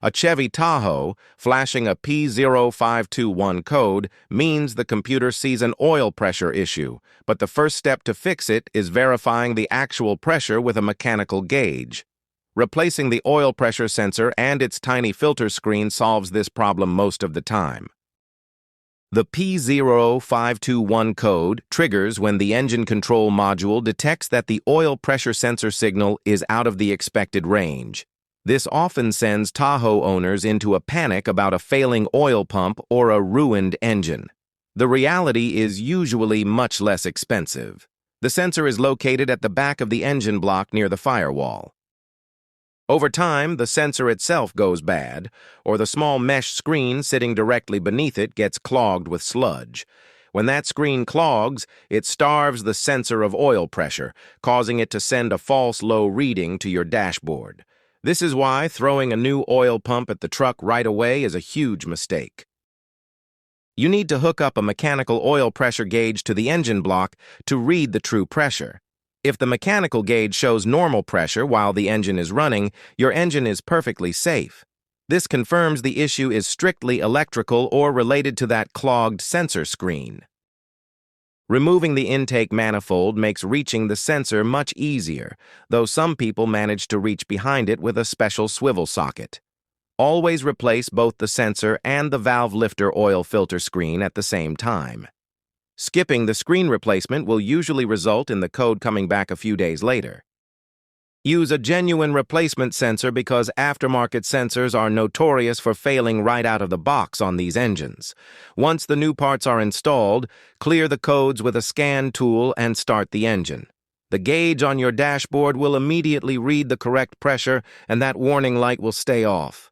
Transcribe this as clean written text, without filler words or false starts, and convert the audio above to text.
A Chevy Tahoe flashing a P0521 code means the computer sees an oil pressure issue, but the first step to fix it is verifying the actual pressure with a mechanical gauge. Replacing the oil pressure sensor and its tiny filter screen solves this problem most of the time. The P0521 code triggers when the engine control module detects that the oil pressure sensor signal is out of the expected range. This often sends Tahoe owners into a panic about a failing oil pump or a ruined engine. The reality is usually much less expensive. The sensor is located at the back of the engine block near the firewall. Over time, the sensor itself goes bad, or the small mesh screen sitting directly beneath it gets clogged with sludge. When that screen clogs, it starves the sensor of oil pressure, causing it to send a false low reading to your dashboard. This is why throwing a new oil pump at the truck right away is a huge mistake. You need to hook up a mechanical oil pressure gauge to the engine block to read the true pressure. If the mechanical gauge shows normal pressure while the engine is running, your engine is perfectly safe. This confirms the issue is strictly electrical or related to that clogged sensor screen. Removing the intake manifold makes reaching the sensor much easier, though some people manage to reach behind it with a special swivel socket. Always replace both the sensor and the valve lifter oil filter screen at the same time. Skipping the screen replacement will usually result in the code coming back a few days later. Use a genuine replacement sensor because aftermarket sensors are notorious for failing right out of the box on these engines. Once the new parts are installed, clear the codes with a scan tool and start the engine. The gauge on your dashboard will immediately read the correct pressure, and that warning light will stay off.